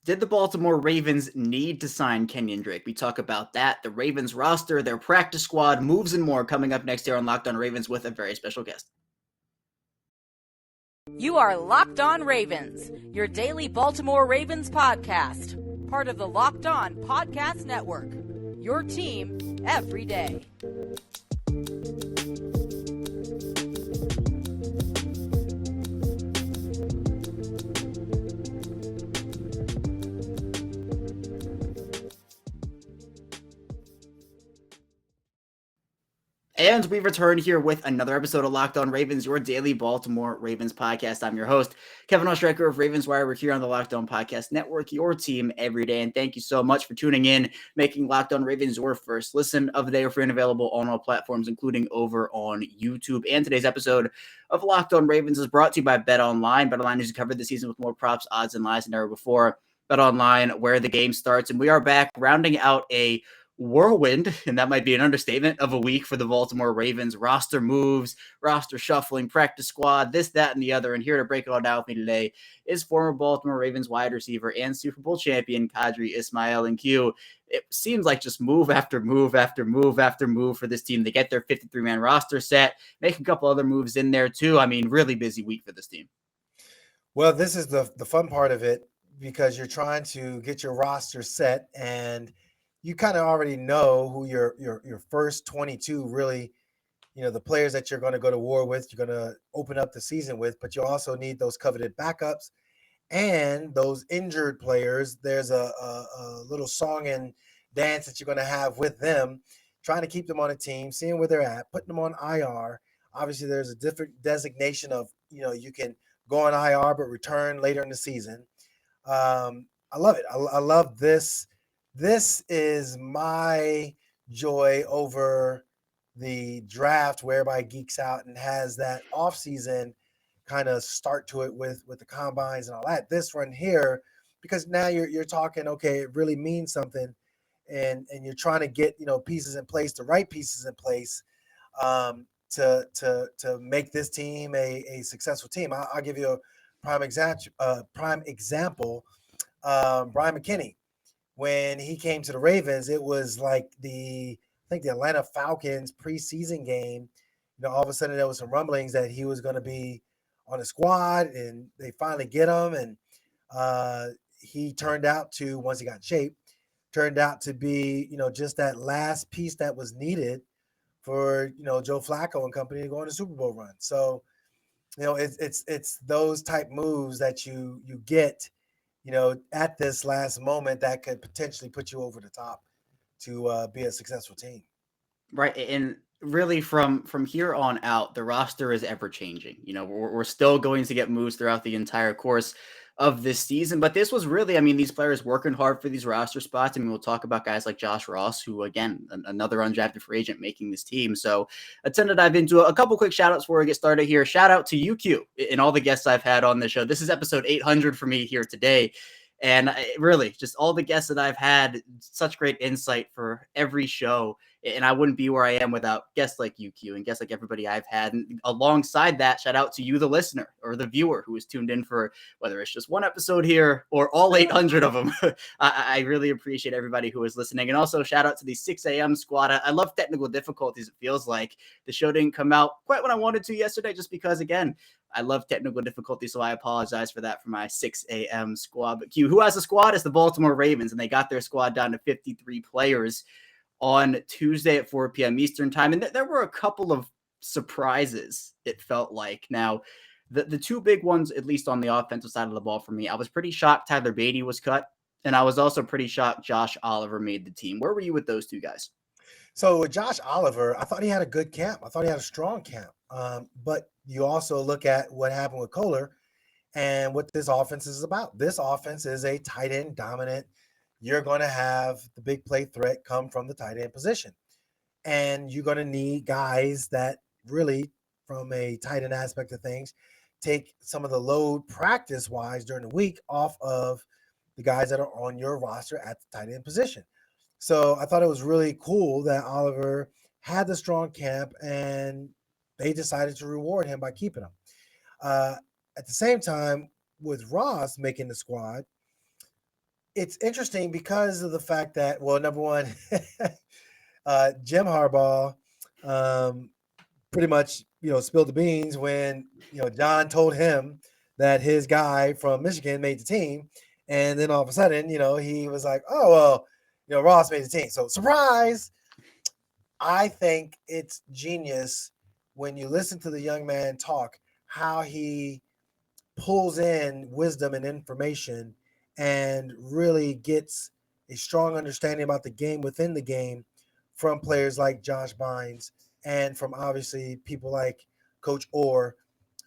Did the Baltimore Ravens need to sign Kenyan Drake? We talk about that, the Ravens roster, their practice squad, moves, and more coming up next year on Locked On Ravens with a very special guest. You are Locked On Ravens, your daily Baltimore Ravens podcast, part of the Locked On Podcast Network, your team every day. And we return here with another episode of Locked On Ravens, your daily Baltimore Ravens podcast. I'm your host, Kevin Ostreicher of Ravens Wire. We're here on the Locked On Podcast Network, your team every day. And thank you so much for tuning in, making Locked On Ravens your first listen of the day. We're free and available on all platforms, including over on YouTube. And today's episode of Locked On Ravens is brought to you by BetOnline. BetOnline has covered the season with more props, odds, and lies than ever before. BetOnline, where the game starts. And we are back rounding out a whirlwind, and that might be an understatement, of a week for the Baltimore Ravens. Roster moves, roster shuffling, practice squad, this, that, and the other. And here to break it all down with me today is former Baltimore Ravens wide receiver and Super Bowl champion Qadry Ismail. And Q, it seems like just move after move after move after move for this team. They get their 53-man roster set, make a couple other moves in there too. I mean, really busy week for this team. Well, this is the fun part of it, because you're trying to get your roster set, and you kind of already know who your first 22 really, the players that you're going to go to war with, you're going to open up the season with, but you also need those coveted backups and those injured players. There's a little song and dance that you're going to have with them, trying to keep them on a team, seeing where they're at, putting them on IR. Obviously, there's a different designation of, you can go on IR but return later in the season. I love it. I love this. This is my joy over the draft, where everybody geeks out and has that offseason kind of start to it with the combines and all that. This one here, because now you're talking, okay, it really means something, and you're trying to get pieces in place, the right pieces in place, to make this team a successful team. I'll give you a prime example. Brian McKinney. When he came to the Ravens, it was like I think the Atlanta Falcons preseason game. All of a sudden there was some rumblings that he was going to be on the squad, and they finally get him. And he turned out to, once he got in shape, turned out to be, just that last piece that was needed for, Joe Flacco and company to go on a Super Bowl run. So, it's those type moves that you get, at this last moment, that could potentially put you over the top to be a successful team. Right. And really from here on out, the roster is ever changing. We're still going to get moves throughout the entire course of this season. But this was really, these players working hard for these roster spots. We'll talk about guys like Josh Ross, who, again, another undrafted free agent making this team. So I tend to dive into a couple quick shout outs before we get started here. Shout out to UQ and all the guests I've had on the show. This is episode 800 for me here today. And really, just all the guests that I've had, such great insight for every show. And I wouldn't be where I am without guests like UQ and guests like everybody I've had. And alongside that, shout out to you, the listener or the viewer who is tuned in for whether it's just one episode here or all 800 of them. I really appreciate everybody who is listening. And also shout out to the 6 a.m. squad. I love technical difficulties. It feels like the show didn't come out quite when I wanted to yesterday, just because, again, I love technical difficulty, so I apologize for that for my 6 a.m. squad. But Q, who has a squad? It's the Baltimore Ravens, and they got their squad down to 53 players on Tuesday at 4 p.m. Eastern time. And there were a couple of surprises, it felt like. Now, the two big ones, at least on the offensive side of the ball for me, I was pretty shocked Tyler Beatty was cut, and I was also pretty shocked Josh Oliver made the team. Where were you with those two guys? So with Josh Oliver, I thought he had a good camp. I thought he had a strong camp. But you also look at what happened with Kohler and what this offense is about. This offense is a tight end dominant. You're going to have the big play threat come from the tight end position. And you're going to need guys that really, from a tight end aspect of things, take some of the load practice-wise during the week off of the guys that are on your roster at the tight end position. So I thought it was really cool that Oliver had the strong camp, and they decided to reward him by keeping him. At the same time, with Ross making the squad, it's interesting because of the fact that, well, number one, Jim Harbaugh um, pretty much, spilled the beans when, John told him that his guy from Michigan made the team. And then all of a sudden, he was like, oh, well, Ross made the team. So surprise. I think it's genius when you listen to the young man talk, how he pulls in wisdom and information and really gets a strong understanding about the game within the game from players like Josh Bynes and from obviously people like Coach Orr,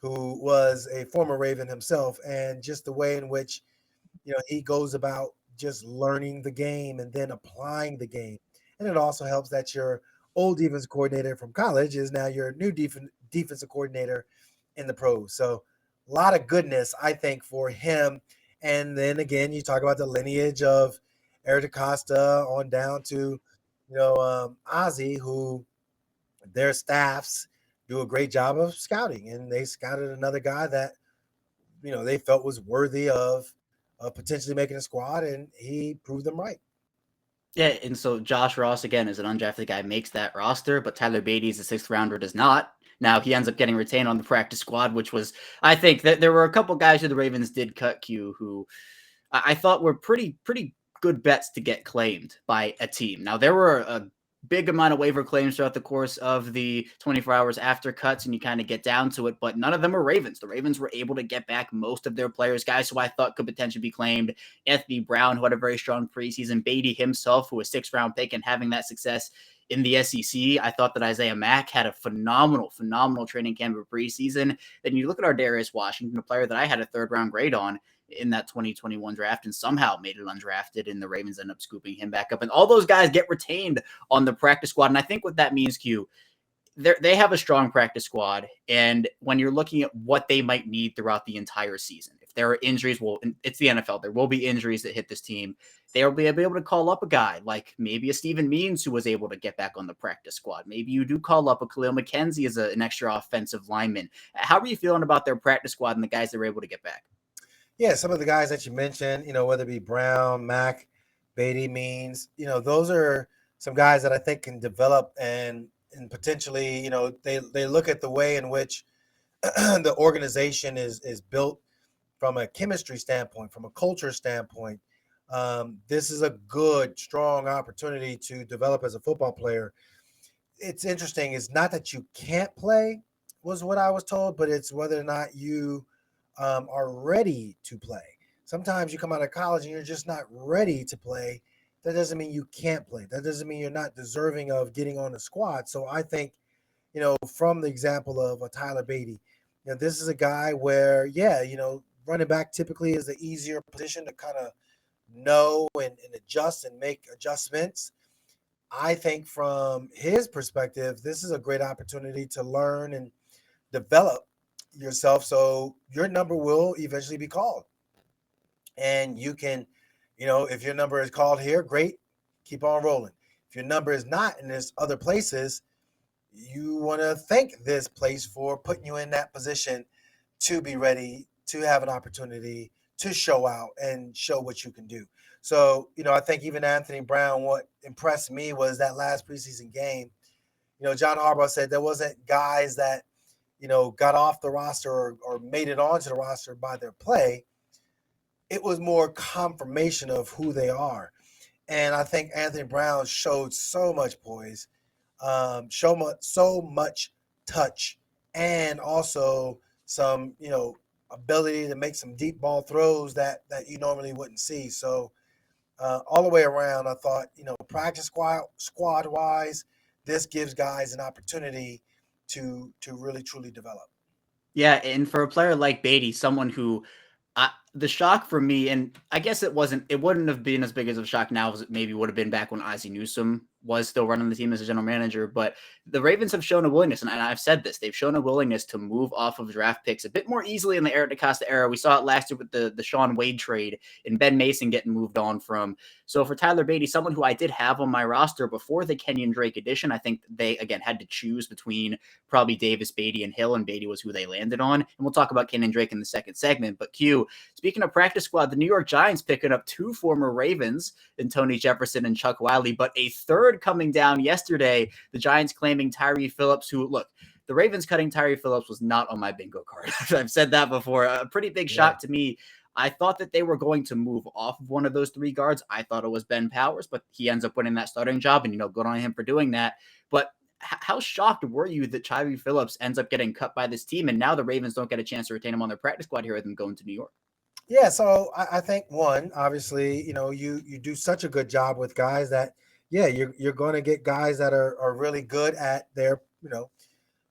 who was a former Raven himself, and just the way in which he goes about just learning the game and then applying the game. And it also helps that your old defense coordinator from college is now your new defensive coordinator in the pros. So a lot of goodness, I think, for him. And then again, you talk about the lineage of Eric DaCosta on down to, Ozzie, who their staffs do a great job of scouting. And they scouted another guy that, they felt was worthy of potentially making a squad, and he proved them right. Yeah, and so Josh Ross, again, is an undrafted guy, makes that roster, but Tyler Beatty is a sixth rounder, does not. Now, he ends up getting retained on the practice squad, which was, I think, that there were a couple guys who the Ravens did cut Q who I thought were pretty good bets to get claimed by a team. Now, there were a big amount of waiver claims throughout the course of the 24 hours after cuts, and you kind of get down to it, but none of them were Ravens. The Ravens were able to get back most of their players, guys who I thought could potentially be claimed. Anthony Brown, who had a very strong preseason. Beatty himself, who was a 6th-round pick and having that success in the SEC. I thought that Isaiah Mack had a phenomenal training camp of preseason. Then you look at our Darius Washington, a player that I had a 3rd-round grade on in that 2021 draft and somehow made it undrafted, and the Ravens end up scooping him back up. And all those guys get retained on the practice squad. And I think what that means, Q, they have a strong practice squad. And when you're looking at what they might need throughout the entire season, if there are injuries, well, it's the NFL, there will be injuries that hit this team. They'll be able to call up a guy like maybe a Steven Means who was able to get back on the practice squad. Maybe you do call up a Khalil McKenzie as an extra offensive lineman. How are you feeling about their practice squad and the guys that were able to get back? Yeah, some of the guys that you mentioned, whether it be Brown, Mack, Beatty, Means, those are some guys that I think can develop and potentially, they look at the way in which the organization is built from a chemistry standpoint, from a culture standpoint. This is a good, strong opportunity to develop as a football player. It's interesting. It's not that you can't play, was what I was told, but it's whether or not you are ready to play. Sometimes you come out of college and you're just not ready to play. That doesn't mean you can't play. That doesn't mean you're not deserving of getting on the squad. So I think, from the example of a Tyler Beatty, this is a guy where, running back typically is the easier position to kind of know and adjust and make adjustments. I think from his perspective, this is a great opportunity to learn and develop yourself, so your number will eventually be called, and you can, if your number is called here, great, keep on rolling. If your number is not, and there's other places, you want to thank this place for putting you in that position to be ready to have an opportunity to show out and show what you can do. So I think even Anthony Brown, what impressed me was that last preseason game. John Harbaugh said there wasn't guys that got off the roster or made it onto the roster by their play. It was more confirmation of who they are. And I think Anthony Brown showed so much poise, so much touch, and also some, ability to make some deep ball throws that you normally wouldn't see. So all the way around, I thought, practice squad wise, this gives guys an opportunity to really truly develop. Yeah, and for a player like Beatty, someone who the shock for me, and I guess it wouldn't have been as big as a shock now as it maybe would have been back when Ozzie Newsome was still running the team as a general manager. But the Ravens have shown a willingness, and I've said this, they've shown a willingness to move off of draft picks a bit more easily in the Eric DaCosta era. We saw it last year with the Sean Wade trade and Ben Mason getting moved on from. So for Tyler Beatty, someone who I did have on my roster before the Kenyan Drake edition, I think they, again, had to choose between probably Davis, Beatty, and Hill, and Beatty was who they landed on. And we'll talk about Kenyan Drake in the second segment. But Q, speaking speaking of practice squad, the New York Giants picking up 2 former Ravens in Tony Jefferson and Chuck Wiley, but a third coming down yesterday. The Giants claiming Tyre Phillips, who, look, the Ravens cutting Tyre Phillips was not on my bingo card. I've said that before. A pretty big shock to me. I thought that they were going to move off of one of those 3 guards. I thought it was Ben Powers, but he ends up winning that starting job, and, good on him for doing that. But how shocked were you that Tyre Phillips ends up getting cut by this team, and now the Ravens don't get a chance to retain him on their practice squad here with them going to New York? Yeah, so I think one, obviously, you do such a good job with guys that, you're going to get guys that are really good at their,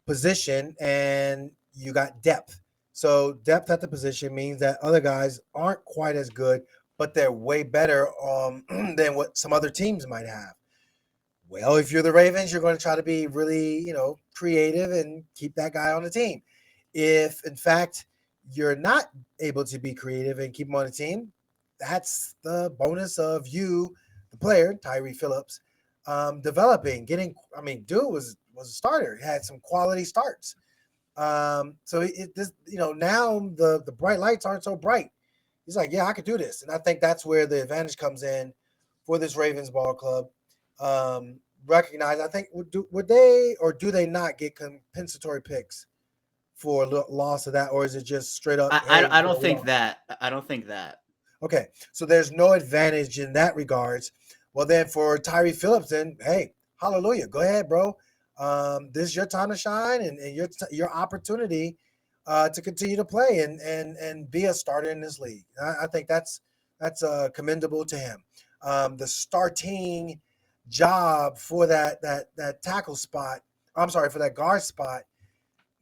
position, and you got depth. So depth at the position means that other guys aren't quite as good, but they're way better than what some other teams might have. Well, if you're the Ravens, you're going to try to be really, creative and keep that guy on the team. If, in fact, you're not able to be creative and keep him on the team, that's the bonus of you, the player, Tyre Phillips, developing, dude was a starter. He had some quality starts. So now the bright lights aren't so bright. He's like, I could do this. And I think that's where the advantage comes in for this Ravens ball club. Recognize, I think, would they or do they not get compensatory picks for loss of that, or is it just straight up? I don't think that. I don't think that. Okay, so there's no advantage in that regards. Well, then for Tyre Phillips, then hey, hallelujah, go ahead, bro. This is your time to shine and your opportunity to continue to play and be a starter in this league. I think that's commendable to him. The starting job for that tackle spot, for that guard spot,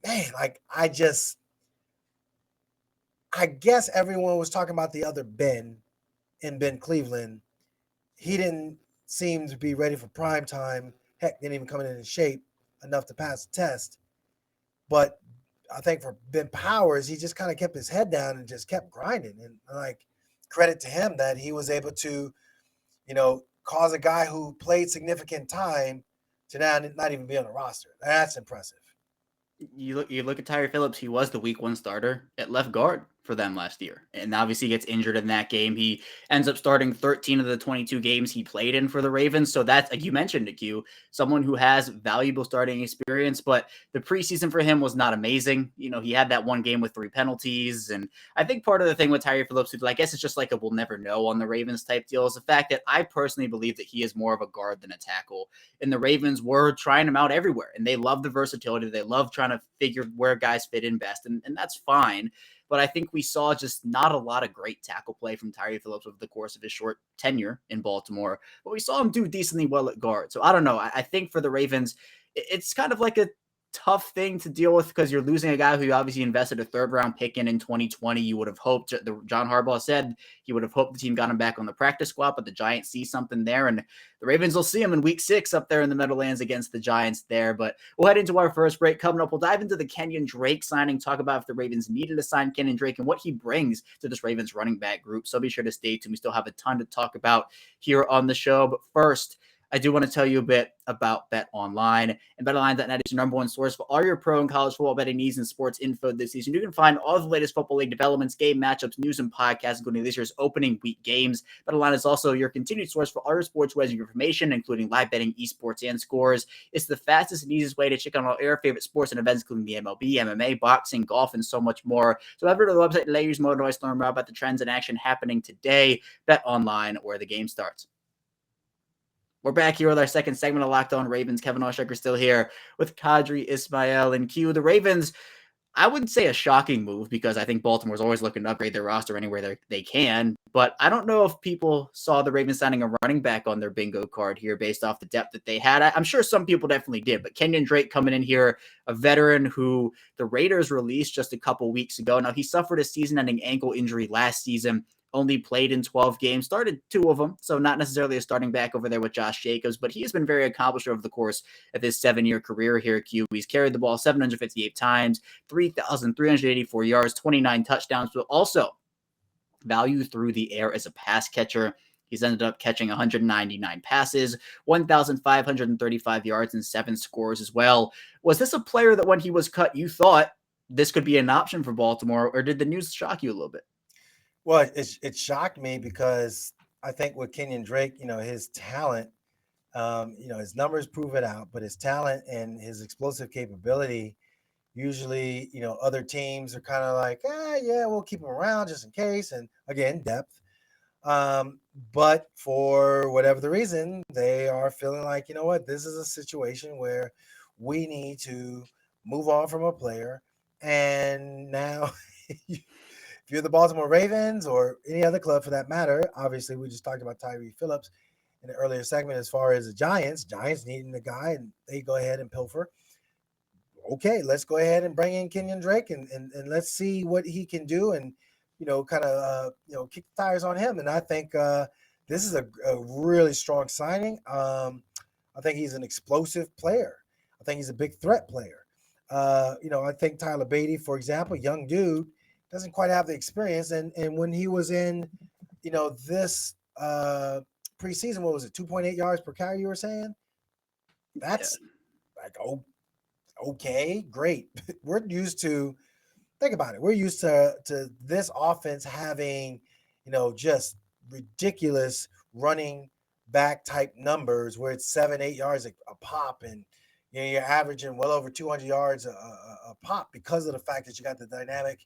man, I guess everyone was talking about the other Ben in Ben Cleveland. He didn't seem to be ready for prime time. Heck, didn't even come in shape enough to pass the test. But I think for Ben Powers, he just kind of kept his head down and just kept grinding. And credit to him that he was able to, cause a guy who played significant time to now not even be on the roster. That's impressive. You look at Tyre Phillips. He was the week 1 starter at left guard for them last year, and obviously gets injured in that game. He ends up starting 13 of the 22 games he played in for the Ravens. So that's, like you mentioned, Q, someone who has valuable starting experience, but the preseason for him was not amazing. He had that one game with 3 penalties, and I think part of the thing with Tyre Phillips, I guess it's just like a we'll never know on the Ravens type deal, is the fact that I personally believe that he is more of a guard than a tackle, and the Ravens were trying him out everywhere, and they love the versatility. They love trying to figure where guys fit in best, and that's fine. But I think we saw just not a lot of great tackle play from Tyre Phillips over the course of his short tenure in Baltimore. But we saw him do decently well at guard. So I don't know. I think for the Ravens, it's kind of like a tough thing to deal with because you're losing a guy who you obviously invested a 3rd-round pick in 2020. You would have hoped, John Harbaugh said, he would have hoped the team got him back on the practice squad, but the Giants see something there, and the Ravens will see him in week 6 up there in the Meadowlands against the Giants there. But we'll head into our first break. Coming up, we'll dive into the Kenyan Drake signing, talk about if the Ravens needed to sign Kenyan Drake and what he brings to this Ravens running back group. So be sure to stay tuned. We still have a ton to talk about here on the show. But first, I do want to tell you a bit about Bet Online. And BetOnline.net is your #1 source for all your pro and college football betting needs and sports info this season. You can find all the latest football league developments, game matchups, news, and podcasts, including this year's opening week games. BetOnline is also your continued source for all your sports wagering information, including live betting, esports, and scores. It's the fastest and easiest way to check on all your favorite sports and events, including the MLB, MMA, boxing, golf, and so much more. So head over to the website and use more to learn more about the trends and action happening today. BetOnline, where the game starts. We're back here with our second segment of Locked On Ravens. Kevin Oshek still here with Qadry Ismail and Q. The Ravens, I wouldn't say a shocking move because I think Baltimore's always looking to upgrade their roster anywhere they can. But I don't know if people saw the Ravens signing a running back on their bingo card here based off the depth that they had. I'm sure some people definitely did. But Kenyan Drake coming in here, a veteran who the Raiders released just a couple weeks ago. Now, he suffered a season-ending ankle injury last season. Only played in 12 games, started 2 of them, so not necessarily a starting back over there with Josh Jacobs, but he has been very accomplished over the course of his 7-year career here at Q. He's carried the ball 758 times, 3,384 yards, 29 touchdowns, but also value through the air as a pass catcher. He's ended up catching 199 passes, 1,535 yards, and 7 scores as well. Was this a player that when he was cut, you thought this could be an option for Baltimore, or did the news shock you a little bit? Well, it shocked me because I think with Kenyan Drake, his talent, his numbers prove it out, but his talent and his explosive capability, usually, other teams are kind of like, yeah, we'll keep him around just in case. And again, depth. But for whatever the reason, they are feeling like, you know what, this is a situation where we need to move on from a player. And now, if you're the Baltimore Ravens or any other club for that matter, obviously we just talked about Tyre Phillips in the earlier segment as far as the Giants needing the guy, and they go ahead and pilfer. Okay, let's go ahead and bring in Kenyan Drake and let's see what he can do and kind of kick the tires on him. And I think this is a really strong signing. I think he's an explosive player. I think he's a big threat player. I think Tyler Beatty, for example, young dude, doesn't quite have the experience. And when he was in, this preseason, what was it, 2.8 yards per carry? You were saying that's like, oh, okay, great. We're used to, think about it. We're used to this offense having, just ridiculous running back type numbers where it's 7, 8 yards a pop, and you're averaging well over 200 yards a pop because of the fact that you got the dynamic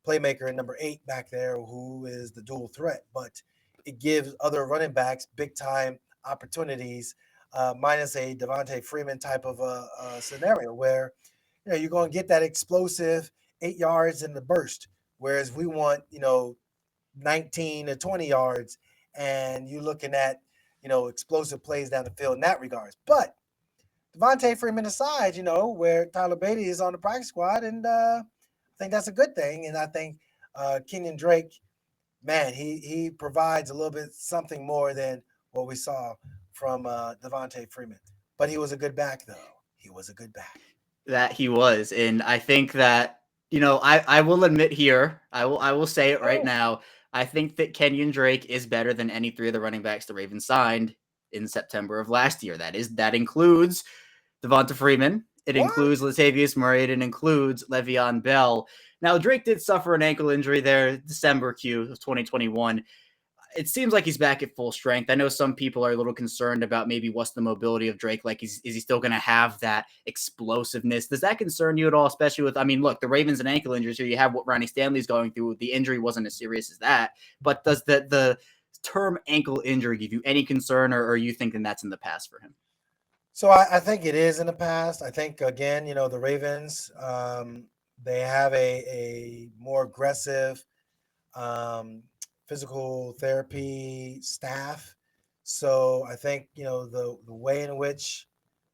playmaker in number 8 back there who is the dual threat. But it gives other running backs big time opportunities, minus a Devontae Freeman type of a scenario where you're going to get that explosive 8 yards in the burst, whereas we want 19 to 20 yards, and you're looking at explosive plays down the field in that regards. But Devontae Freeman aside, where Tyler Beatty is on the practice squad, and I think that's a good thing. And I think Kenyan Drake, man, he provides a little bit something more than what we saw from Devontae Freeman. But he was a good back, though. He was a good back. That he was, and I think that I will admit here, I will say it right now. I think that Kenyan Drake is better than any three of the running backs the Ravens signed in September of last year. That includes Devonta Freeman. It includes Latavius Murray. It includes Le'Veon Bell. Now, Drake did suffer an ankle injury there, December Q of 2021. It seems like he's back at full strength. I know some people are a little concerned about maybe what's the mobility of Drake. Like, is he still going to have that explosiveness? Does that concern you at all? Especially with, look, the Ravens and ankle injuries here. You have what Ronnie Stanley's going through. The injury wasn't as serious as that. But does the term ankle injury give you any concern, or are you thinking that's in the past for him? So I think it is in the past. I think, again, the Ravens, they have a more aggressive physical therapy staff. So I think, the way in which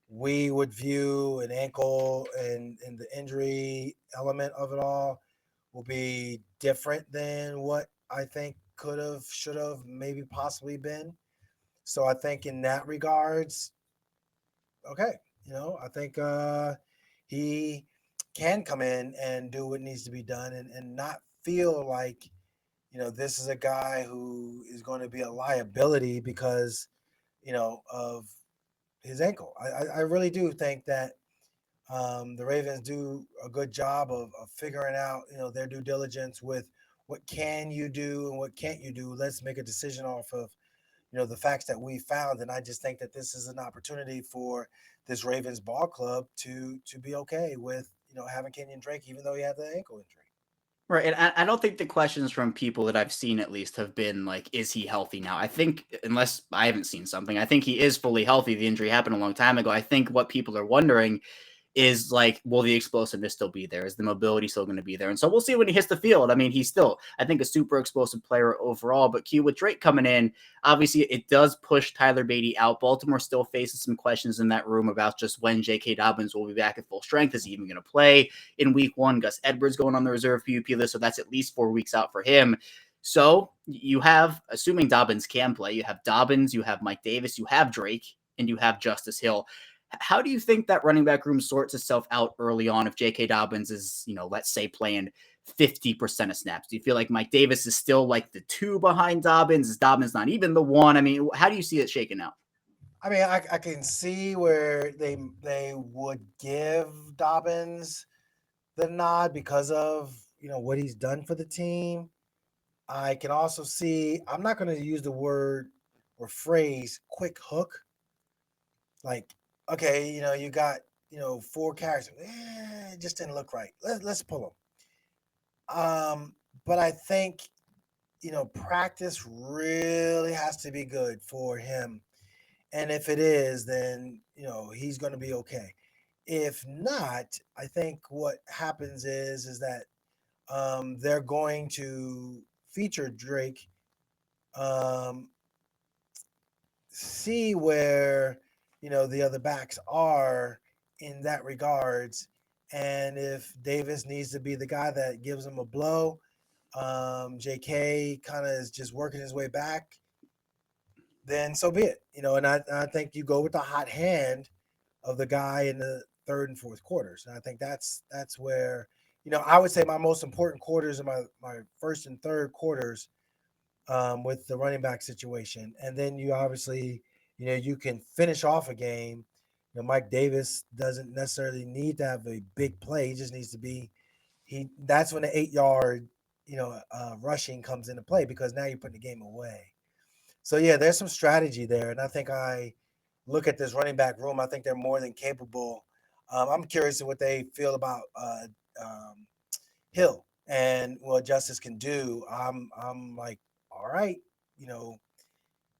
we would view an ankle and the injury element of it all will be different than what I think could have, should have, maybe possibly been. So I think in that regards, okay, I think he can come in and do what needs to be done and not feel like, this is a guy who is going to be a liability because, of his ankle. I really do think that the Ravens do a good job of figuring out, their due diligence with what can you do and what can't you do. Let's make a decision off of, the facts that we found. And I just think that this is an opportunity for this Ravens ball club to be okay with, having Kenyan Drake, even though he had the ankle injury. Right, and I don't think the questions from people that I've seen at least have been like, is he healthy now? I think, unless I haven't seen something, I think he is fully healthy. The injury happened a long time ago. I think what people are wondering is like, will the explosiveness still be there? Is the mobility still going to be there? And so we'll see when he hits the field. He's still, I think, a super explosive player overall. But Q, with Drake coming in, obviously it does push Tyler Beatty out. Baltimore still faces some questions in that room about just when J.K. Dobbins will be back at full strength. Is he even going to play in week 1? Gus Edwards going on the reserve PUP list, so that's at least 4 weeks out for him. So you have, assuming Dobbins can play, you have Dobbins, you have Mike Davis, you have Drake, and you have Justice Hill. How do you think that running back room sorts itself out early on if J.K. Dobbins is, let's say, playing 50% of snaps? Do you feel like Mike Davis is still like the 2 behind Dobbins? Is Dobbins not even the 1? How do you see it shaking out? I can see where they would give Dobbins the nod because of, what he's done for the team. I can also see, I'm not going to use the word or phrase quick hook. Like, okay, you got, 4 carries. It just didn't look right. Let's pull them. But I think, practice really has to be good for him. And if it is, then, he's going to be okay. If not, I think what happens is that they're going to feature Drake, um, see where the other backs are in that regards, and if Davis needs to be the guy that gives him a blow, JK kind of is just working his way back, then so be it. And I think you go with the hot hand of the guy in the third and fourth quarters. And I think that's where, I would say my most important quarters are my first and third quarters, with the running back situation. And then you obviously, you can finish off a game. Mike Davis doesn't necessarily need to have a big play. He just needs to be that's when the 8 yard, rushing comes into play, because now you're putting the game away. So yeah, there's some strategy there. And I think I look at this running back room, I think they're more than capable. I'm curious of what they feel about um, Hill and what Justice can do. I'm like, all right, you know,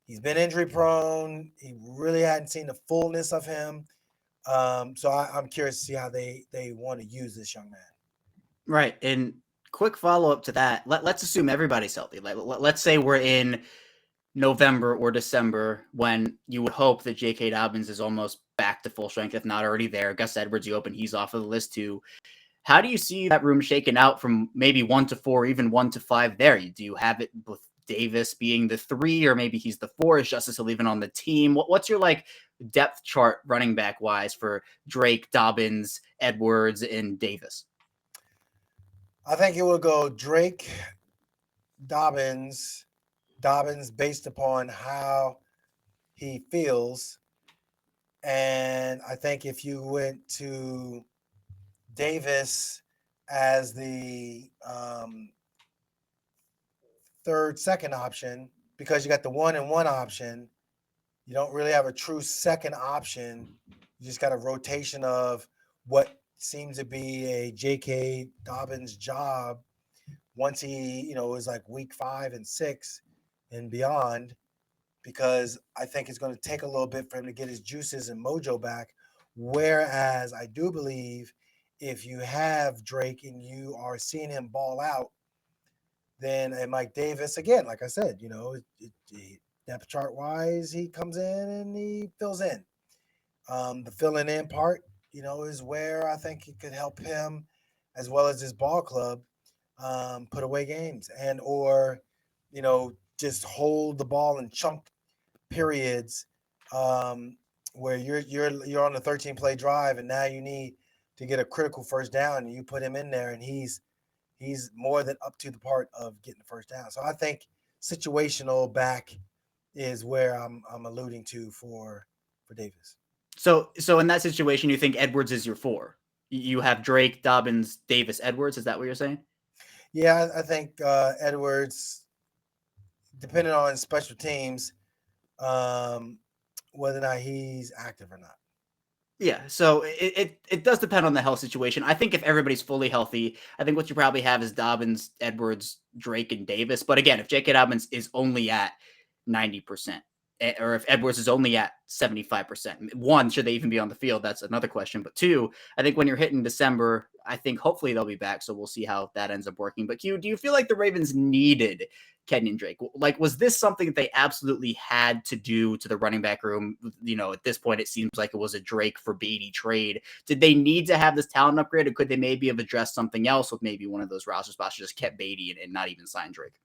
he's been injury prone. He really hadn't seen the fullness of him. So I'm curious to see how they want to use this young man. Right. And quick follow up to that. Let's assume everybody's healthy. Let's say we're in November or December, when you would hope that J.K. Dobbins is almost back to full strength, if not already there. Gus Edwards, you open, he's off of the list too. How do you see that room shaken out from maybe 1 to 4, even 1 to 5 there? Do you have it with Davis being the 3, or maybe he's the 4? Is Justice Hill even on the team? What's your depth chart running back wise for Drake, Dobbins, Edwards, and Davis? I think it will go Drake, Dobbins, based upon how he feels. And I think if you went to Davis as the second option, because you got the 1-and-1 option, you don't really have a true second option. You just got a rotation of what seems to be a J.K. Dobbins job once he, is like week 5 and 6 and beyond, because I think it's going to take a little bit for him to get his juices and mojo back. Whereas I do believe if you have Drake and you are seeing him ball out, then and Mike Davis, again, like I said, depth chart wise, he comes in and he fills in. The filling in part, is where I think it could help him, as well as his ball club, put away games or, just hold the ball in chunk periods, where you're on a 13 play drive and now you need to get a critical first down, and you put him in there and he's more than up to the part of getting the first down. So I think situational back is where I'm alluding to for Davis. So in that situation, you think Edwards is your 4? You have Drake, Dobbins, Davis, Edwards. Is that what you're saying? Yeah, I think Edwards, depending on special teams, whether or not he's active or not. Yeah, so it does depend on the health situation. I think if everybody's fully healthy, I think what you probably have is Dobbins, Edwards, Drake, and Davis. But again, if J.K. Dobbins is only at 90%, or if Edwards is only at 75%, 1, should they even be on the field? That's another question. But 2, I think when you're hitting December, I think hopefully they'll be back. So we'll see how that ends up working. But Q, do you feel like the Ravens needed Kenyan Drake? Was this something that they absolutely had to do to the running back room? At this point, it seems like it was a Drake for Beatty trade. Did they need to have this talent upgrade, or could they maybe have addressed something else with maybe one of those roster spots, just kept Beatty and not even signed Drake?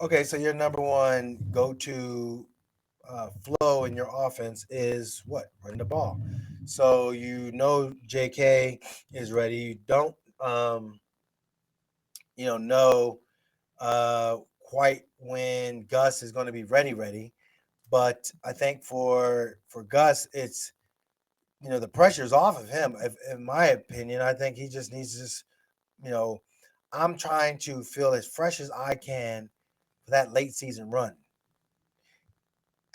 Okay, so your number one go-to flow in your offense is what? Running the ball. So JK is ready. You don't know quite when Gus is going to be ready. But I think for Gus, it's the pressure's off of him. In my opinion, I think he just needs to I'm trying to feel as fresh as I can for that late season run.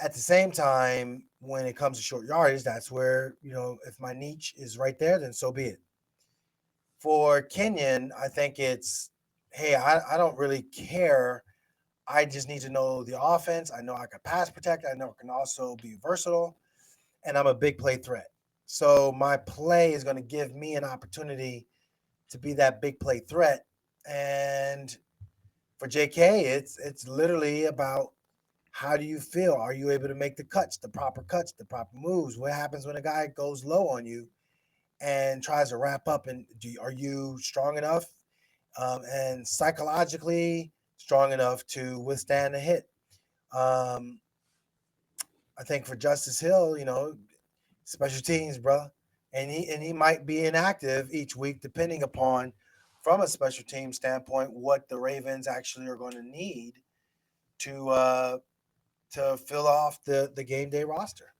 At the same time, when it comes to short yardage, that's where, if my niche is right there, then so be it. For Kenyan, I think it's, hey, I don't really care. I just need to know the offense. I know I can pass protect. I know I can also be versatile, and I'm a big play threat. So my play is going to give me an opportunity to be that big play threat. And for JK, it's literally about, how do you feel? Are you able to make the proper moves? What happens when a guy goes low on you and tries to wrap up? And are you strong enough and psychologically strong enough to withstand a hit? Um, I think for Justice Hill, special teams, bro, and he might be inactive each week, depending upon, from a special team standpoint, what the Ravens actually are going to need to fill off the game day roster.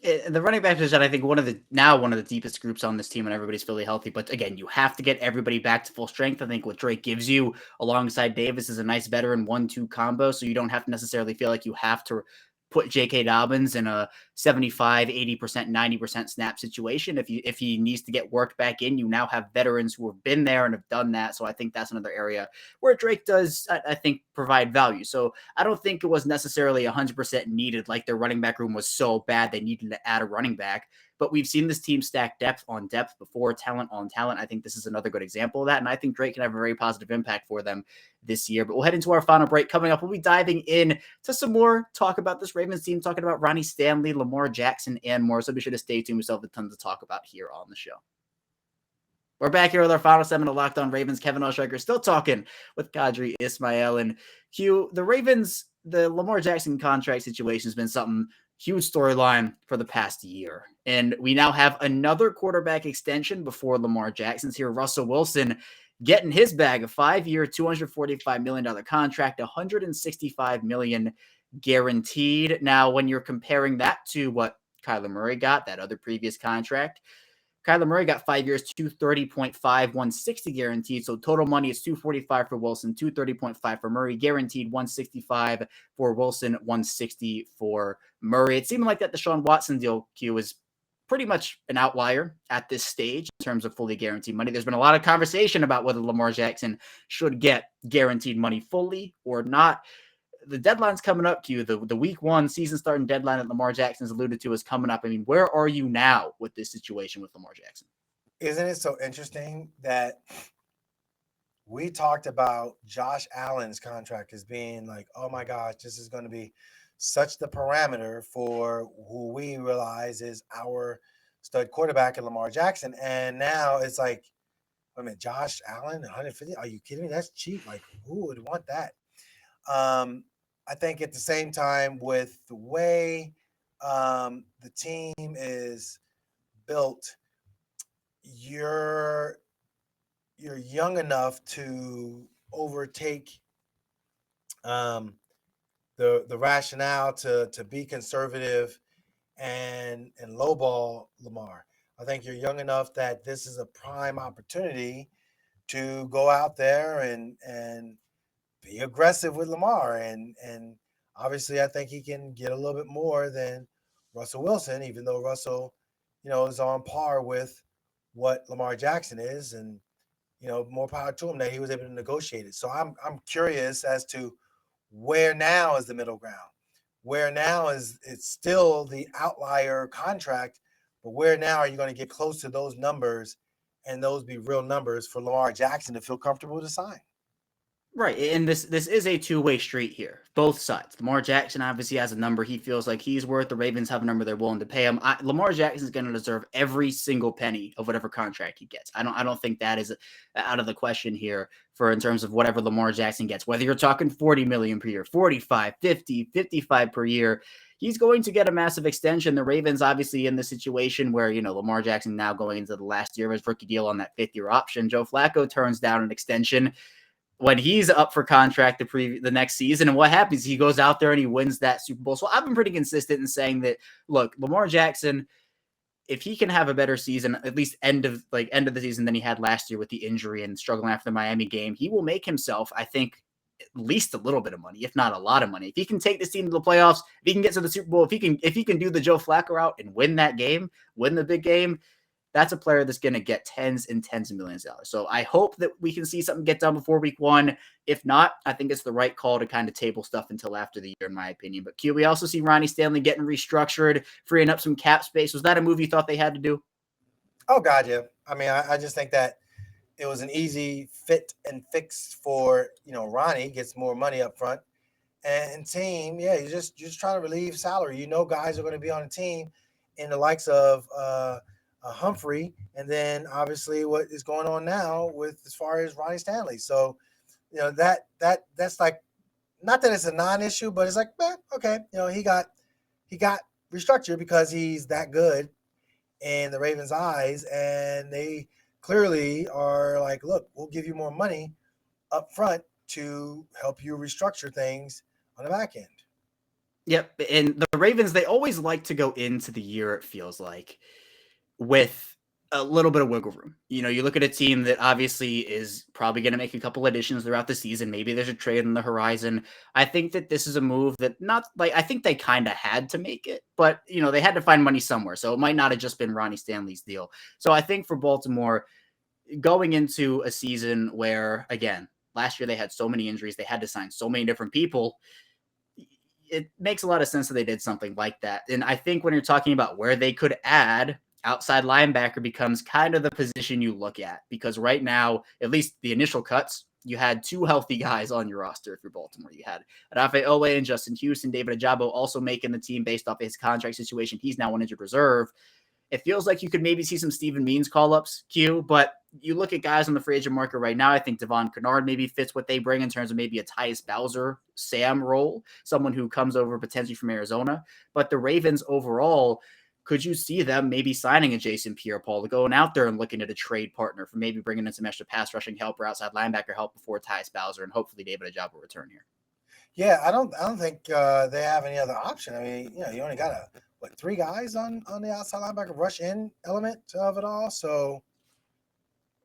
The running back position, I think one of the deepest groups on this team when everybody's fully healthy. But again, you have to get everybody back to full strength. I think what Drake gives you alongside Davis is a nice veteran 1-2 combo. So you don't have to necessarily feel like you have to put J.K. Dobbins in a 75, 80%, 90% snap situation. If he needs to get worked back in, you now have veterans who have been there and have done that. So I think that's another area where Drake does, I think, provide value. So I don't think it was necessarily 100% needed, like their running back room was so bad they needed to add a running back. But we've seen this team stack depth on depth before, talent on talent. I think this is another good example of that. And I think Drake can have a very positive impact for them this year. But we'll head into our final break. Coming up, we'll be diving in to some more talk about this Ravens team, talking about Ronnie Stanley, Lamar Jackson, and more. So be sure to stay tuned. We still have a ton to talk about here on the show. We're back here with our final segment of Locked On Ravens. Kevin Oestreicher still talking with Qadry Ismail. And Q, the Ravens, the Lamar Jackson contract situation has been something huge storyline for the past year. And we now have another quarterback extension before Lamar Jackson's here. Russell Wilson getting his bag, a 5-year, $245 million contract, $165 million guaranteed. Now, when you're comparing that to what Kyler Murray got, that other previous contract, Kyler Murray got 5 years, $230.5, $160 guaranteed. So total money is $245 for Wilson, $230.5 for Murray, guaranteed $165 for Wilson, $160 for Murray. It seemed like that Deshaun Watson deal, Q, is pretty much an outlier at this stage in terms of fully guaranteed money. There's been a lot of conversation about whether Lamar Jackson should get guaranteed money fully or not. The deadline's coming up, Q. The week 1 season starting deadline that Lamar Jackson's alluded to is coming up. I mean, where are you now with this situation with Lamar Jackson? Isn't it so interesting that we talked about Josh Allen's contract as being like, oh my gosh, this is going to be such the parameter for who we realize is our stud quarterback in Lamar Jackson. And now it's like, wait a minute, Josh Allen, 150? Are you kidding me? That's cheap. Like, who would want that? I think at the same time, with the way the team is built, you're young enough to overtake the rationale to be conservative and lowball Lamar. I think you're young enough that this is a prime opportunity to go out there and be aggressive with Lamar. And obviously I think he can get a little bit more than Russell Wilson, even though Russell, is on par with what Lamar Jackson is. And, more power to him that he was able to negotiate it. So I'm curious as to where now is the middle ground. Where now is it's still the outlier contract, but where now are you going to get close to those numbers and those be real numbers for Lamar Jackson to feel comfortable to sign? Right, and this is a two-way street here. Both sides. Lamar Jackson obviously has a number he feels like he's worth. The Ravens have a number they're willing to pay him. Lamar Jackson is going to deserve every single penny of whatever contract he gets. I don't think that is out of the question here for in terms of whatever Lamar Jackson gets. Whether you're talking $40 million per year, 45, 50, 55 per year, he's going to get a massive extension. The Ravens obviously in the situation where, Lamar Jackson now going into the last year of his rookie deal on that 5th-year option. Joe Flacco turns down an extension when he's up for contract the next season. And what happens? He goes out there and he wins that Super Bowl. So I've been pretty consistent in saying that, look, Lamar Jackson, if he can have a better season, at least end of the season than he had last year with the injury and struggling after the Miami game, he will make himself, I think, at least a little bit of money, if not a lot of money. If he can take this team to the playoffs, if he can get to the Super Bowl, if he can do the Joe Flacco route and win that game, win the big game, that's a player that's going to get tens and tens of millions of dollars. So I hope that we can see something get done before week 1. If not, I think it's the right call to kind of table stuff until after the year, in my opinion. But Q, we also see Ronnie Stanley getting restructured, freeing up some cap space. Was that a move you thought they had to do? Oh, God, yeah. I mean, I just think that it was an easy fit and fix for, Ronnie gets more money up front. And team, yeah, you're just trying to relieve salary. Guys are going to be on the team in the likes of Humphrey, and then obviously what is going on now with as far as Ronnie Stanley. So, that's like, not that it's a non-issue, but it's like, okay, he got restructured because he's that good in the Ravens' eyes, and they clearly are like, look, we'll give you more money up front to help you restructure things on the back end. Yep. And the Ravens, they always like to go into the year, it feels like, with a little bit of wiggle room. You look at a team that obviously is probably going to make a couple additions throughout the season. Maybe there's a trade on the horizon. I think that this is a move that I think they kind of had to make it, but they had to find money somewhere. So it might not have just been Ronnie Stanley's deal. So I think for Baltimore, going into a season where, again, last year they had so many injuries, they had to sign so many different people, it makes a lot of sense that they did something like that. And I think when you're talking about where they could add, outside linebacker becomes kind of the position you look at, because right now, at least the initial cuts, you had 2 healthy guys on your roster if you're Baltimore. You had Rafe Owe and Justin Houston. David Ajabo also making the team based off his contract situation. He's now on injured reserve. It feels like you could maybe see some Steven Means call-ups, Q, but you look at guys on the free agent market right now, I think Devon Kennard maybe fits what they bring in terms of maybe a Tyus Bowser, Sam role, someone who comes over potentially from Arizona. But the Ravens overall, could you see them maybe signing a Jason Pierre-Paul, going out there and looking at a trade partner for maybe bringing in some extra pass rushing help or outside linebacker help before Tyus Bowser and hopefully David Ajabo will return here? Yeah, I don't think they have any other option. I mean, you only got 3 guys on the outside linebacker rush in element of it all. So,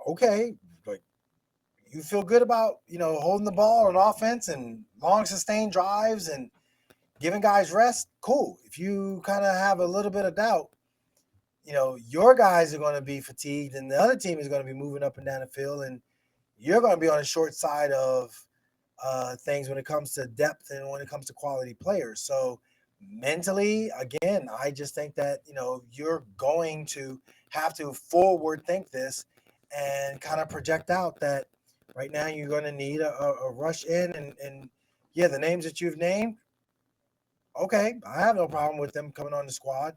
okay, like, you feel good about holding the ball on offense and long sustained drives and giving guys rest. Cool. If you kind of have a little bit of doubt, your guys are going to be fatigued and the other team is going to be moving up and down the field, and you're going to be on the short side of things when it comes to depth and when it comes to quality players. So mentally, again, I just think that, you're going to have to forward think this and kind of project out that right now you're going to need a rush in, and yeah, the names that you've named, okay, I have no problem with them coming on the squad.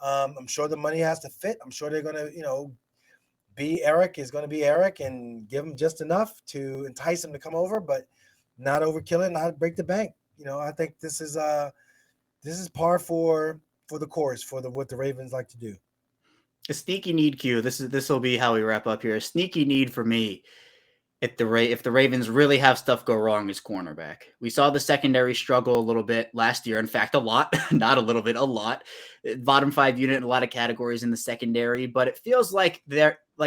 I'm sure the money has to fit. I'm sure they're going to, be Eric is going to be Eric and give him just enough to entice him to come over, but not overkill it, not break the bank. I think this is par for the course for what the Ravens like to do. A sneaky need, Q. This will be how we wrap up here. A sneaky need for me, if the Ravens really have stuff go wrong, is cornerback. We saw the secondary struggle a little bit last year. In fact, a lot, not a little bit, a lot. Bottom 5 unit in a lot of categories in the secondary, but it feels like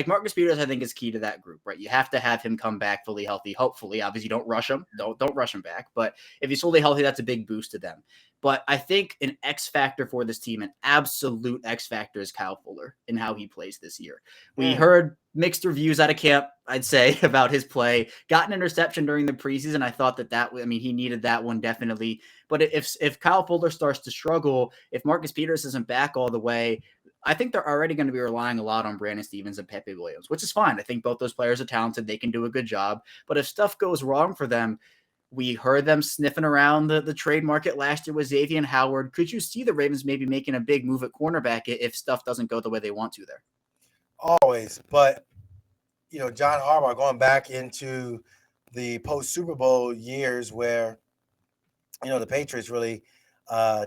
Marcus Peters, I think, is key to that group, right? You have to have him come back fully healthy. Hopefully, obviously, don't rush him. Don't rush him back. But if he's fully healthy, that's a big boost to them. But I think an X factor for this team, an absolute X factor, is Kyle Fuller and how he plays this year. We heard mixed reviews out of camp, I'd say, about his play. Got an interception during the preseason. I thought he needed that one definitely. But if Kyle Fuller starts to struggle, if Marcus Peters isn't back all the way, I think they're already going to be relying a lot on Brandon Stevens and Pepe Williams, which is fine. I think both those players are talented. They can do a good job. But if stuff goes wrong for them, we heard them sniffing around the trade market last year with Xavier Howard. Could you see the Ravens maybe making a big move at cornerback if stuff doesn't go the way they want to there? Always. But, John Harbaugh, going back into the post-Super Bowl years where, the Patriots really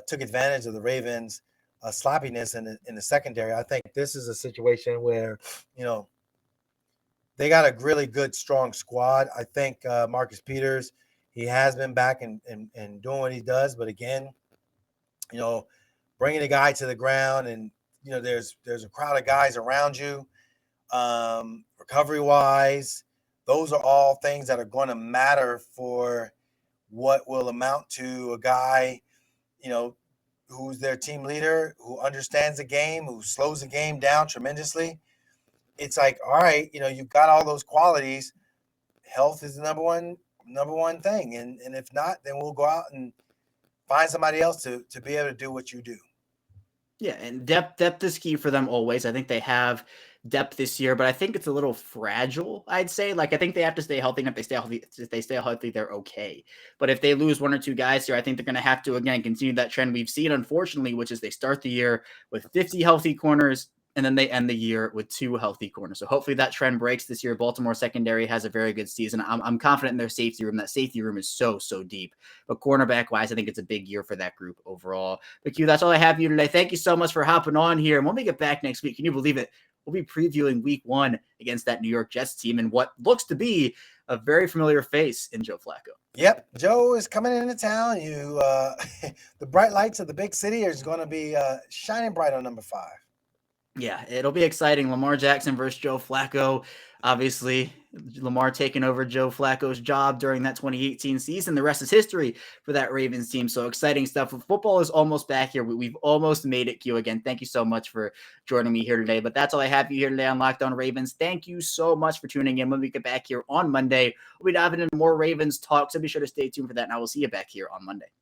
took advantage of the Ravens' sloppiness in the secondary. I think this is a situation where, they got a really good, strong squad. I think Marcus Peters, he has been back and doing what he does. But again, bringing a guy to the ground and, there's a crowd of guys around you, recovery-wise, those are all things that are going to matter for what will amount to a guy, who's their team leader, who understands the game, who slows the game down tremendously. It's like, all right, you've got all those qualities. Health is the number one thing. And if not, then we'll go out and find somebody else to be able to do what you do. Yeah, and depth is key for them always. I think they have depth this year, but I think it's a little fragile, I'd say. Like, I think they have to stay healthy, and if they stay healthy, they're okay. But if they lose one or two guys here, I think they're going to have to, again, continue that trend we've seen, unfortunately, which is they start the year with 50 healthy corners, and then they end the year with 2 healthy corners. So hopefully that trend breaks this year. Baltimore secondary has a very good season. I'm confident in their safety room. That safety room is so deep. But cornerback-wise, I think it's a big year for that group overall. But Q, that's all I have for you today. Thank you so much for hopping on here. And when we get back next week, can you believe it? We'll be previewing week 1 against that New York Jets team and what looks to be a very familiar face in Joe Flacco. Yep, Joe is coming into town. The bright lights of the big city is going to be shining bright on number 5. Yeah, it'll be exciting. Lamar Jackson versus Joe Flacco. Obviously, Lamar taking over Joe Flacco's job during that 2018 season. The rest is history for that Ravens team. So exciting stuff. Football is almost back here. We've almost made it, Q. Again, thank you so much for joining me here today. But that's all I have for you here today on Locked On Ravens. Thank you so much for tuning in. When we get back here on Monday, we'll be diving into more Ravens talk. So be sure to stay tuned for that. And I will see you back here on Monday.